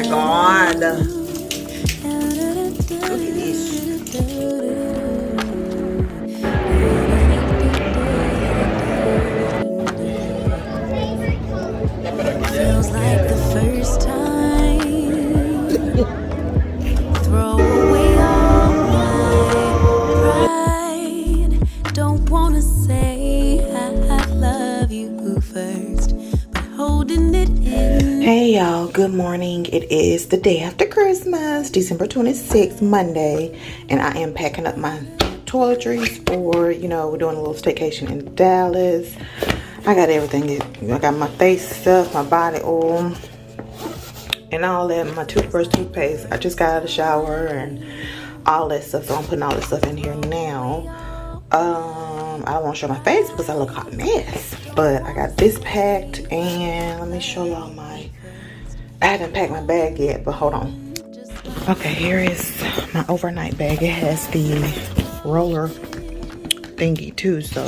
my god. Look at this. Feels like the first time. Throw away all my pride. Don't wanna say I love you first, but holding it in. Hey y'all, good morning. It is the day after Christmas, December 26th, Monday, and I am packing up my toiletries for, you know, we're doing a little staycation in Dallas. I got everything. I got my face stuff, my body oil, and all that, my toothbrush, toothpaste. I just got out of the shower and all that stuff, so I'm putting all this stuff in here now. I don't want to show my face because I look hot mess, but I got this packed, and let me show y'all I haven't packed my bag yet, but hold on. Okay, here is my overnight bag. It has the roller thingy too, so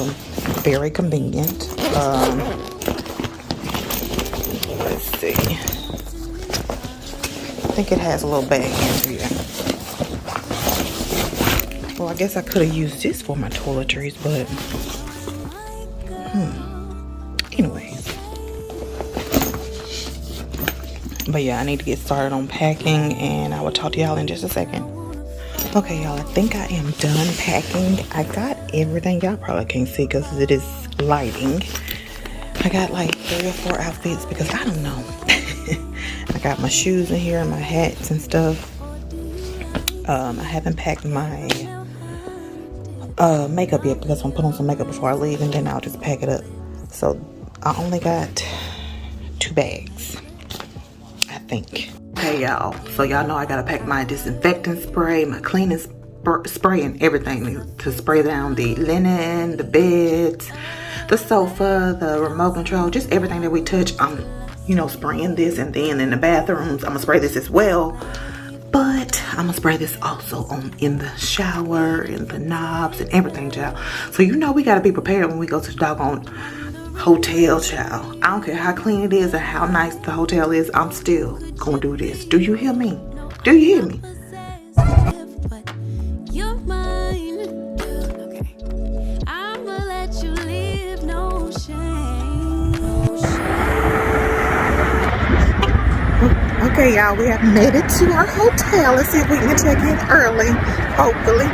very convenient. Let's see. I think it has a little bag in here. Well, I guess I could have used this for my toiletries, but anyways. But yeah, I need to get started on packing, and I will talk to y'all in just a second. Okay, y'all, I think I am done packing. I got everything. Y'all probably can't see because it is lighting. I got like 3 or 4 outfits because I don't know. I got my shoes in here and my hats and stuff. I haven't packed my makeup yet because I'm putting on some makeup before I leave, and then I'll just pack it up. So I only got 2 bags, I think. Hey y'all, so y'all know I gotta pack my disinfectant spray, my cleaning spray, and everything to spray down the linen, the beds, the sofa, the remote control, just everything that we touch. I'm, you know, spraying this, and then in the bathrooms I'm gonna spray this as well. But I'm gonna spray this also in the shower, in the knobs, and everything, child. So you know we gotta be prepared when we go to the doggone hotel, child. I don't care how clean it is or how nice the hotel is, I'm still gonna do this. Do you hear me? Do you hear me? You're mine. Okay. I'ma let you live, no shame. Okay, y'all, we have made it to our hotel. Let's see if we can check in early, hopefully.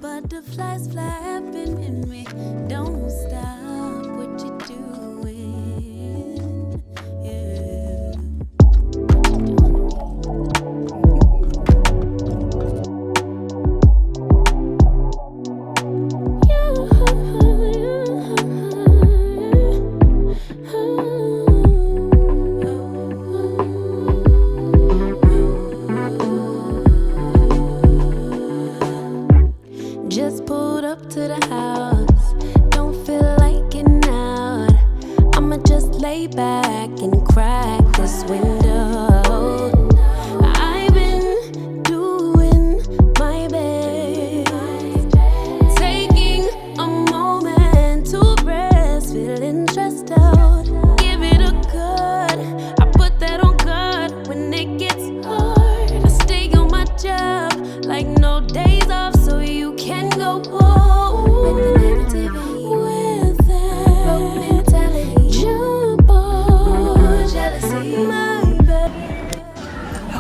Butterflies flapping in me. Don't stop what you're doing. Yeah. Just pulled up to the house. Don't feel like getting out. I'ma just lay back and crack this window. I've been doing my best, taking a moment to rest, feeling stressed out. Give it a cut. I put that on God when it gets hard. I stay on my job like no days off, so you can go home with the negativity, with that broke mentality, jump on jealousy, my bad.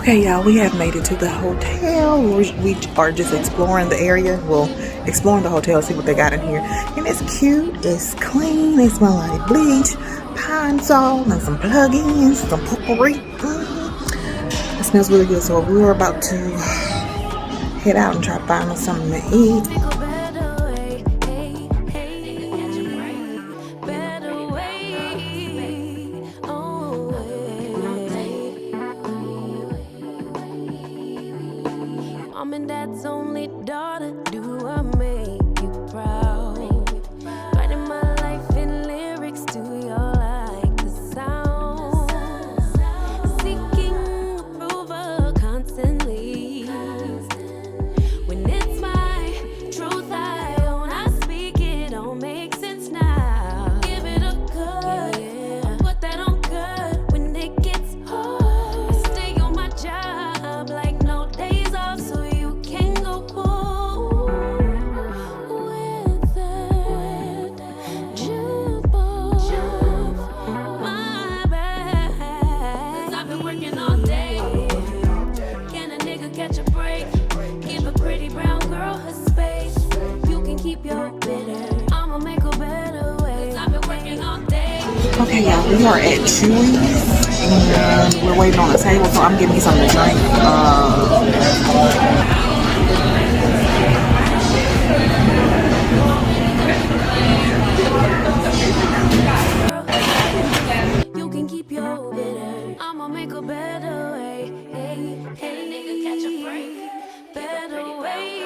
Okay, y'all, we have made it to the hotel. We are just exploring the area. Well, exploring the hotel, see what they got in here. And it's cute, it's clean, it smells like bleach, pine salt, and some plug-ins, some potpourri. It smells really good. So we were about to head out and try to find us something to eat. Mom and dad's only daughter, do I make you proud? Writing my life in lyrics, do you like the sound? Seeking approval constantly. When it's my truth I own, I speak it, don't make sense now. Give it a cut, yeah. Put that on cut when it gets hard. I stay on my job like no days off, so okay, y'all, we are at Chuy and we're waiting on the table, so I'm getting me something to drink. you can keep your bitter. I'ma make a better way. Hey, hey, nigga, catch a break. Better way.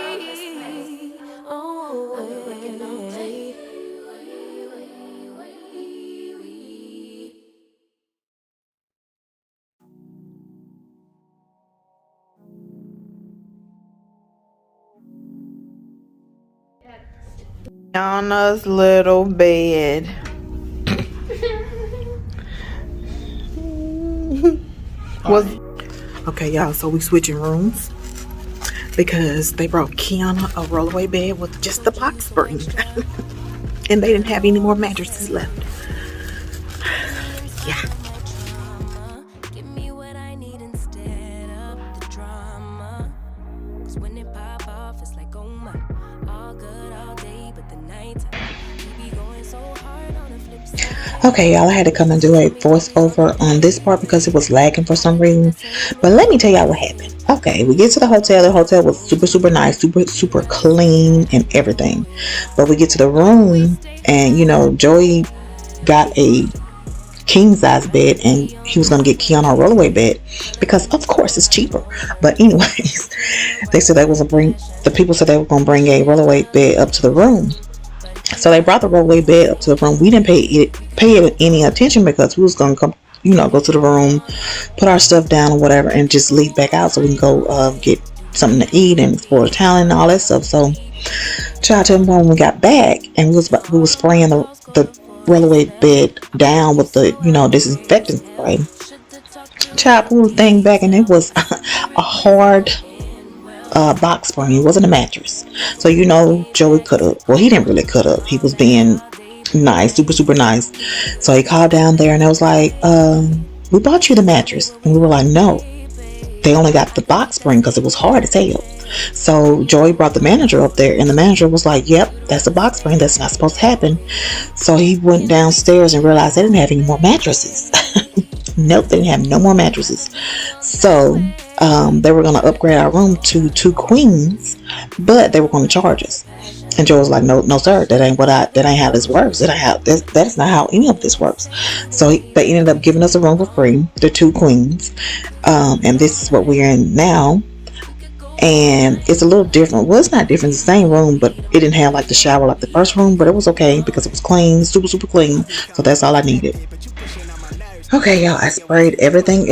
Oh, hey. Anna's little bed. Okay, y'all, so we switching rooms because they brought Kiana a rollaway bed with just the box spring. And they didn't have any more mattresses left. Yeah. Give me what I need instead of the drama. 'Cause when it pop off, it's like, oh my, all good all day, but the night we be going so hard on the flip side. Okay, y'all, I had to come and do a voiceover on this part because it was lagging for some reason. But let me tell y'all what happened. Okay, we get to the hotel. The hotel was super nice, super clean and everything. But we get to the room and, Joey got a king size bed and he was going to get Kiana a rollaway bed because, of course, it's cheaper. But anyways, they said the people said they were going to bring a rollaway bed up to the room. So they brought the rollaway bed up to the room. We didn't pay it any attention because we was going to come, go to the room, put our stuff down or whatever, and just leave back out so we can go get something to eat and explore the town and all that stuff. So, child, when we got back and we was spraying the rollaway bed down with the disinfectant spray. Child, pulled the thing back and it was a hard box spring. It wasn't a mattress. So Joey cut up. Well, he didn't really cut up. He was being nice, super nice. So he called down there and I was like, we bought you the mattress. And we were like, no, they only got the box spring because it was hard as hell. So Joey brought the manager up there and the manager was like, yep, that's a box spring. That's not supposed to happen. So he went downstairs and realized they didn't have any more mattresses. Nope, they didn't have no more mattresses. So they were going to upgrade our room to 2 queens, but they were going to charge us. And Joe was like, no, sir, that ain't how this works. That is not how any of this works. So they ended up giving us a room for free, the 2 queens. And this is what we're in now. And it's a little different. Well, it's not different. It's the same room, but it didn't have like the shower like the first room, but it was okay because it was clean, super clean. So that's all I needed. Okay, y'all, I sprayed everything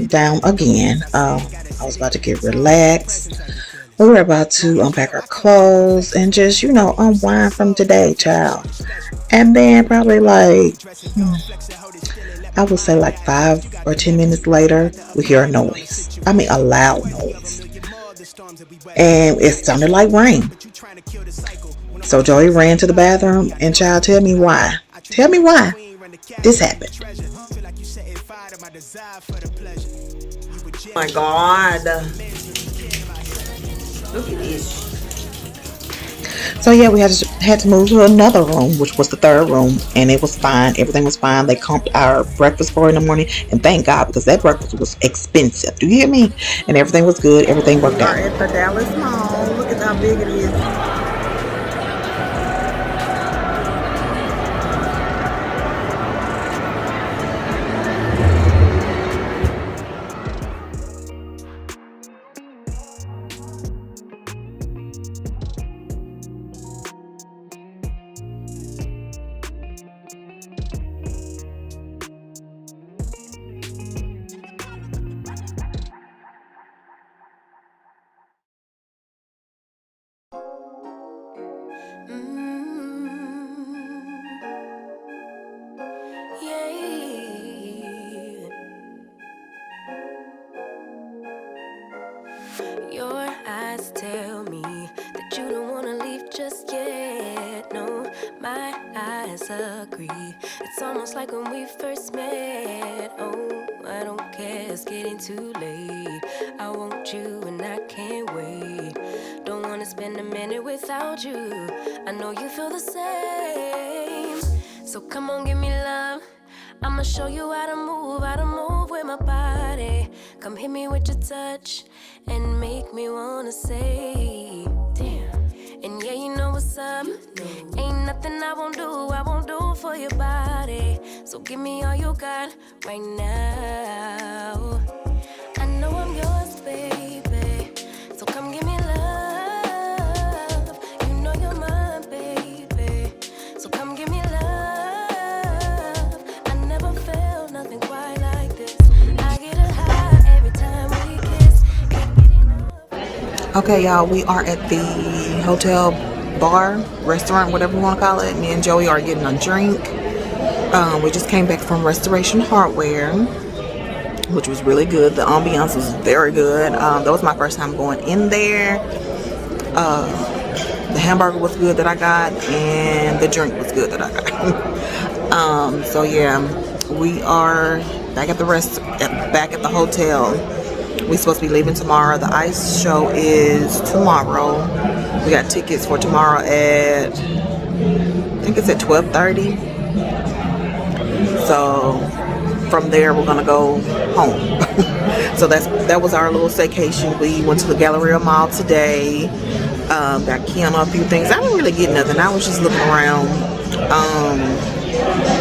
down again. I was about to get relaxed. We were about to unpack our clothes and just, unwind from today, child. And then probably I would say 5 or 10 minutes later, we hear a noise. I mean, a loud noise. And it sounded like rain. So Joey ran to the bathroom and child, tell me why this happened. Oh my God. Look at this. So yeah, we had to move to another room, which was the third room, and it was fine. Everything was fine. They comped our breakfast for in the morning, and thank God, because that breakfast was expensive. Do you hear me? And everything was good. Everything worked out. We are at the Dallas Mall. Look at how big it is. Your eyes tell me that you don't wanna leave just yet. No, my eyes agree. It's almost like when we first met. Oh, I don't care, it's getting too late. I want you and I can't wait. Don't wanna spend a minute without you. I know you feel the same. So come on, give me love. I'ma show you how to move with my body. Come hit me with your touch and make me wanna say, damn. And yeah, you know what's up. Ain't nothing I won't do for your body. So give me all you got right now. I know I'm yours, baby. So come give me love. You know you're mine, baby. So come give me love. I never felt nothing quite like this. I get a high every time we kiss. Okay, y'all, we are at the hotel bar, restaurant, whatever you want to call it. Me and Joey are getting a drink. We just came back from Restoration Hardware, which was really good. The ambiance was very good. That was my first time going in there. The hamburger was good that I got, and the drink was good that I got. So yeah, we are back at the back at the hotel. We're supposed to be leaving tomorrow. The ice show is tomorrow. We got tickets for tomorrow at, I think it's at 12:30. So from there we're gonna go home. So that was our little staycation. We went to the Galleria Mall today. Got Kiana a few things. I didn't really get nothing. I was just looking around.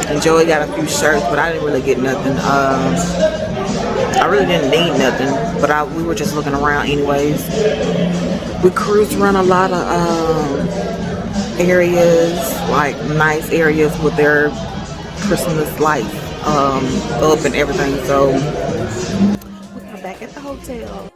And Joey got a few shirts, but I didn't really get nothing. I really didn't need nothing, but we were just looking around anyways. We cruised around a lot of areas, like nice areas with their Christmas lights up and everything. So we're back at the hotel.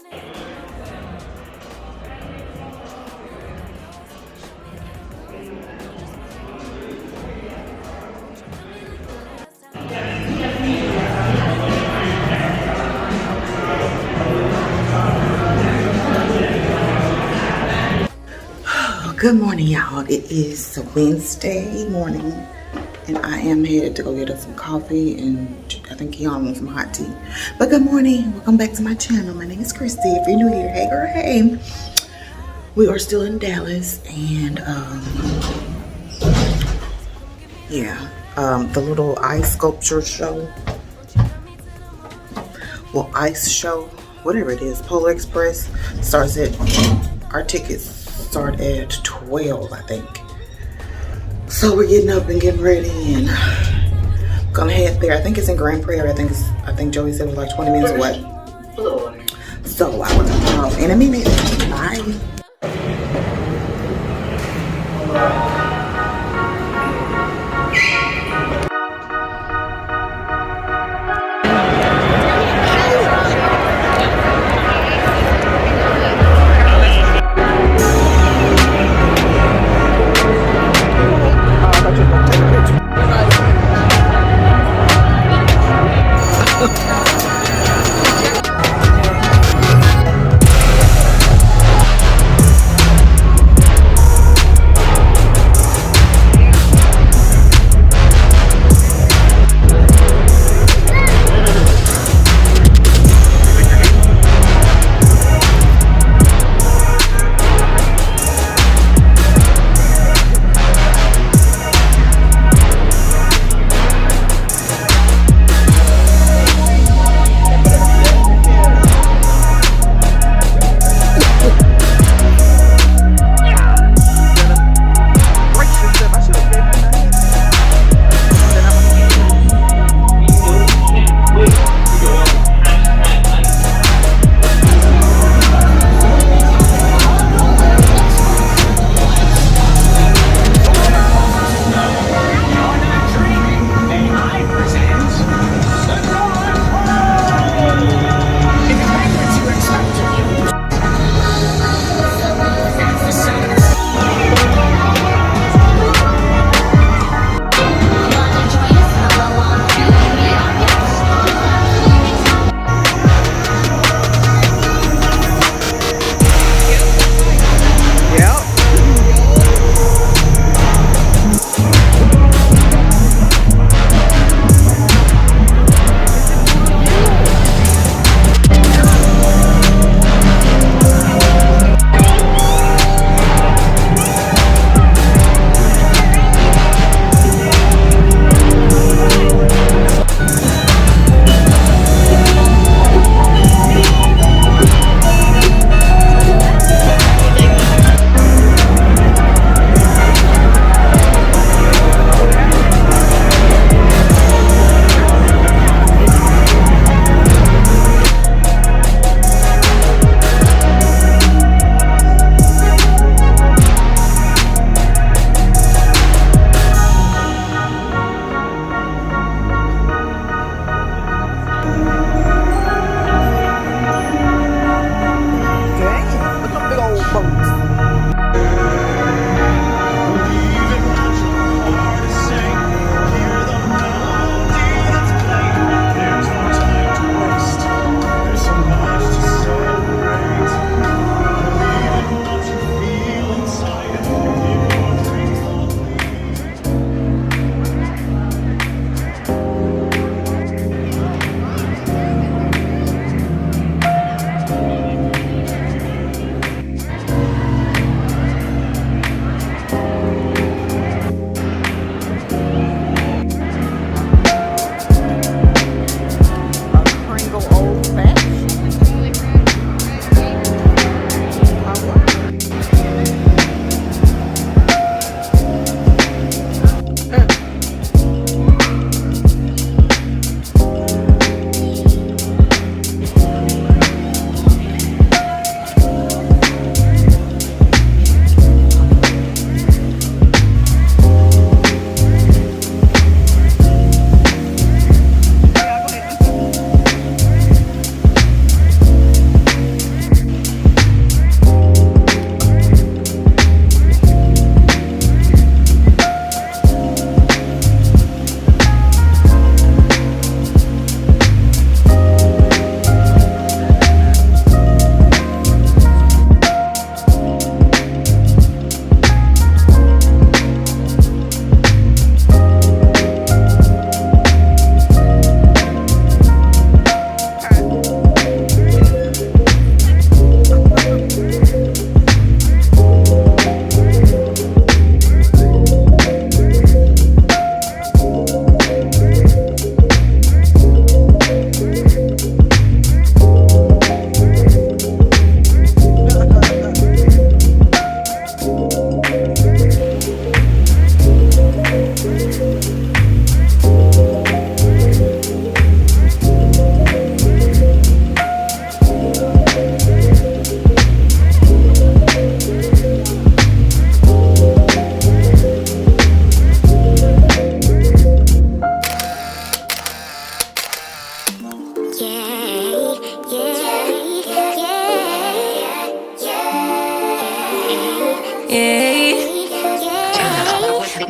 Good morning, y'all. It is Wednesday morning, and I am headed to go get us some coffee, and I think Kiana wants some hot tea. But good morning. Welcome back to my channel. My name is Christy. If you're new here, hey girl, hey. We are still in Dallas, and the little ice sculpture show, well, ice show, whatever it is, Polar Express starts at, our tickets start at 12, I think. So we're getting up and getting ready and gonna head there. I think it's in Grand Prairie. I think Joey said it was like 20 minutes away. So I will talk to y'all in a minute. Bye.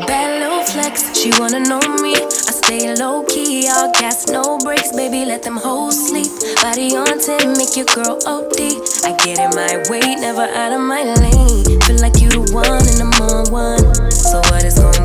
Bad little flex, she wanna know me. I stay low key, all gas, no brakes, baby, let them hoes sleep. Body on 10, make your girl OD. I get in my way, never out of my lane. Feel like you the one and I'm on one. So what is going